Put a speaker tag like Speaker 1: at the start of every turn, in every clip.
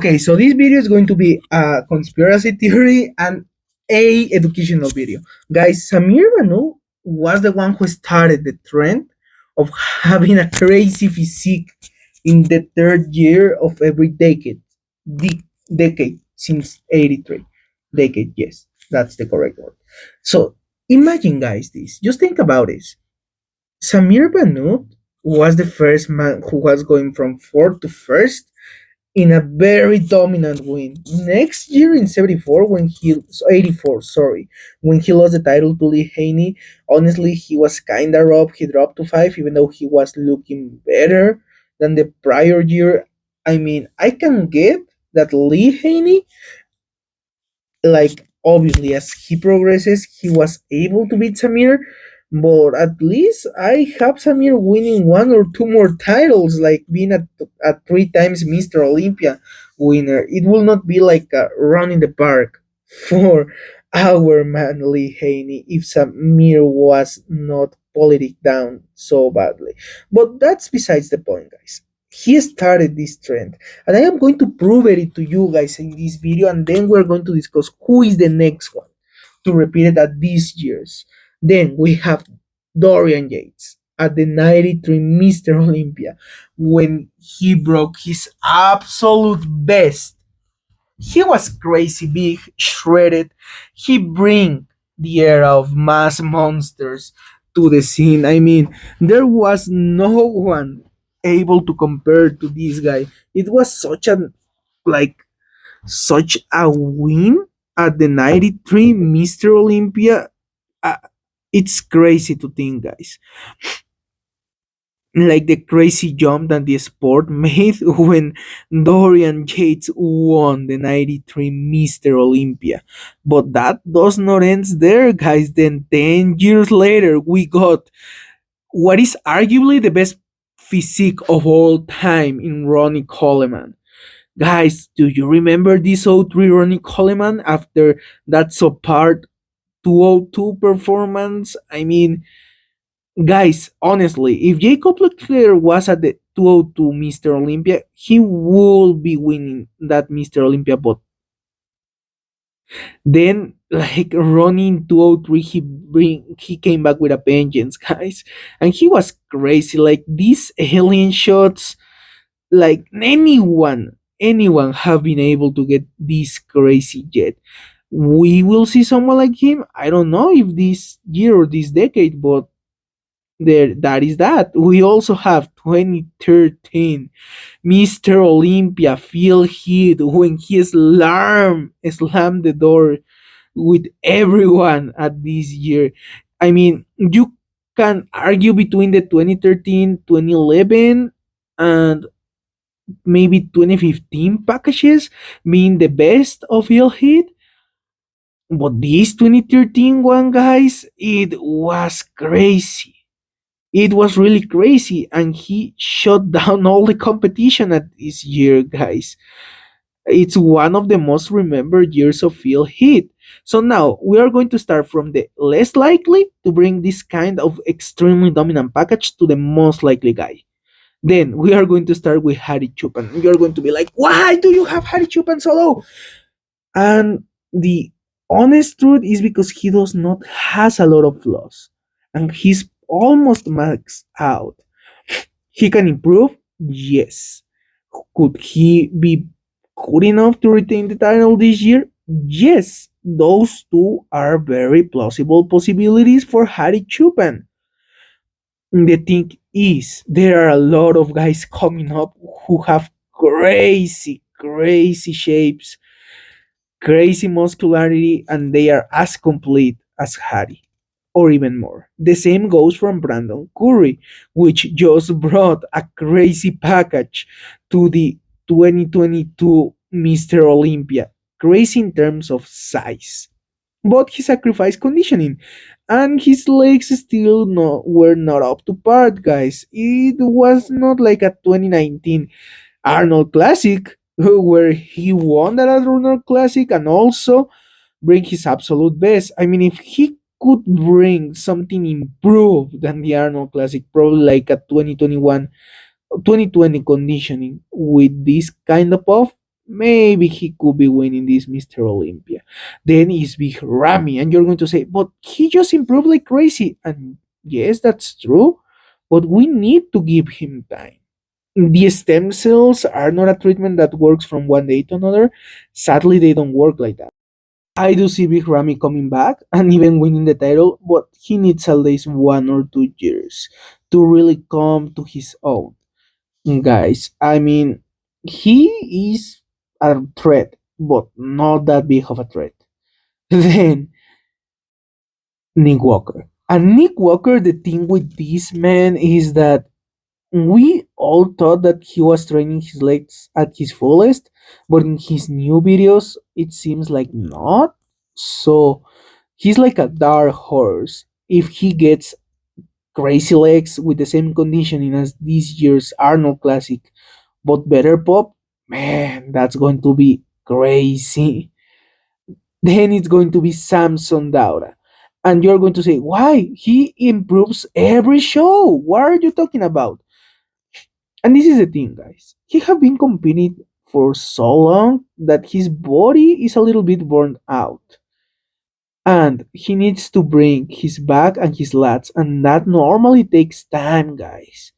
Speaker 1: Okay, so this video is going to be a conspiracy theory and a educational video. Guys, Samir Banu was the one who started the trend of having a crazy physique in the third year of every decade. The decade since 83. Decade, yes, that's the correct word. So imagine, guys, this. Just think about this. Samir Banu was the first man who was going from fourth to first in a very dominant win. Next year in 74, when he 84, sorry, when he lost the title to Lee Haney, honestly he was kinda rough. He dropped to five, even though he was looking better than the prior year. I mean, I can get that Lee Haney, like obviously as he progresses, he was able to beat Samir, but at least I have Samir winning one or two more titles, like being a three times Mr. Olympia winner. It will not be like a run in the park for our man Lee Haney if Samir was not politic down so badly. But that's besides the point, guys. He started this trend, and I am going to prove it to you guys in this video, and then we're going to discuss who is the next one to repeat it at these years. Then we have Dorian Yates at the 93 Mr. Olympia when he broke his absolute best. He was crazy big, shredded. He bring the era of mass monsters to the scene. I mean, there was no one able to compare to this guy. It was like such a win at the 93 Mr. Olympia. Uh, it's crazy to think, guys. Like the crazy jump that the sport made when Dorian Yates won the 93 Mr. Olympia. But that does not end there, guys. Then 10 years later, we got what is arguably the best physique of all time in Ronnie Coleman. Guys, do you remember this '03 Ronnie Coleman after that subpar 202 performance? I mean, guys, honestly, if Jacob Leclerc was at the 202 Mr. Olympia, he would be winning that Mr. Olympia. But then, like Ronnie in 203, he came back with a vengeance, guys, and he was crazy. Like these alien shots, like anyone have been able to get this crazy jet. We will see someone like him. I don't know if this year or this decade, but there that is that. We also have 2013 Mr. Olympia Phil Heath when he slammed the door with everyone at this year. I mean, you can argue between the 2013, 2011, and maybe 2015 packages being the best of Phil Heath. But this 2013 one, guys, it was crazy. It was really crazy, and he shut down all the competition at this year, guys. It's one of the most remembered years of Phil Heath. So now we are going to start from the less likely to bring this kind of extremely dominant package to the most likely guy. Then we are going to start with Harry Chupan. You're going to be like, why do you have Harry Chupan so low? And the honest truth is because he does not has a lot of flaws, and he's almost maxed out. He can improve, yes. Could he be good enough to retain the title this year? Yes. Those two are very plausible possibilities for Harry Chupan. The thing is, there are a lot of guys coming up who have crazy shapes, crazy muscularity, and they are as complete as Harry, or even more. The same goes from Brandon Curry, which just brought a crazy package to the 2022 Mr. Olympia. Crazy in terms of size. But he sacrificed conditioning, and his legs still were not up to par, guys. It was not like a 2019 Arnold Classic, where he won that Arnold Classic and also bring his absolute best. I mean, if he could bring something improved than the Arnold Classic, probably like a 2021, 2020 conditioning with this kind of off, maybe he could be winning this Mr. Olympia. Then is Big Ramy, and you're going to say, but he just improved like crazy. And yes, that's true, but we need to give him time. The stem cells are not a treatment that works from one day to another. Sadly, they don't work like that. I do see Big Ramy coming back and even winning the title, but he needs at least 1 or 2 years to really come to his own. Guys, I mean, he is a threat, but not that big of a threat. Then Nick Walker. And Nick Walker, the thing with this man is that we all thought that he was training his legs at his fullest, but in his new videos, it seems like not. So he's like a dark horse. If he gets crazy legs with the same conditioning as this year's Arnold Classic, but better pop, man, that's going to be crazy. Then it's going to be Samson Daura. And you're going to say, why? He improves every show. What are you talking about? And this is the thing, guys. He have been competing for so long that his body is a little bit burned out. And he needs to bring his back and his lats, and that normally takes time, guys.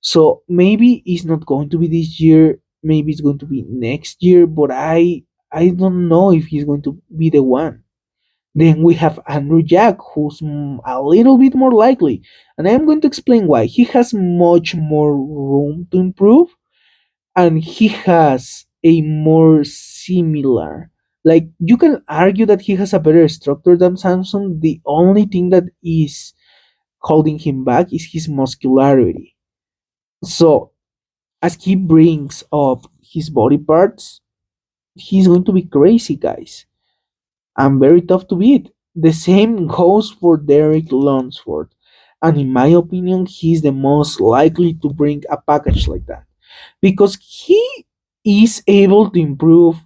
Speaker 1: So maybe it's not going to be this year, maybe it's going to be next year, but I don't know if he's going to be the one. Then we have Andrew Jack, who's a little bit more likely, and I'm going to explain why. He has much more room to improve, and he has a more similar, like you can argue that he has a better structure than Samsung. The only thing that is holding him back is his muscularity. So as he brings up his body parts, he's going to be crazy, guys, and very tough to beat. The same goes for Derek Lunsford, and in my opinion he's the most likely to bring a package like that because he is able to improve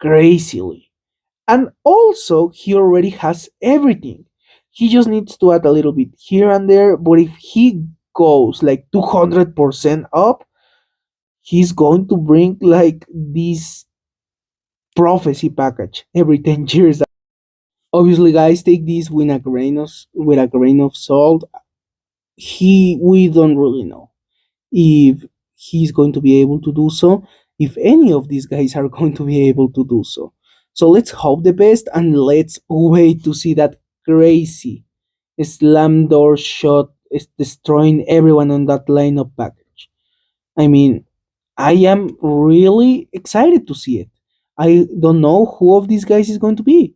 Speaker 1: crazily. And also, he already has everything. He just needs to add a little bit here and there. But if he goes like 200% up, he's going to bring like this prophecy package every 10 years. Obviously, guys, take this with a grain of salt. We don't really know if he's going to be able to do so, if any of these guys are going to be able to do so. So let's hope the best and let's wait to see that crazy slam door shot is destroying everyone on that lineup package. I mean, I am really excited to see it. I don't know who of these guys is going to be.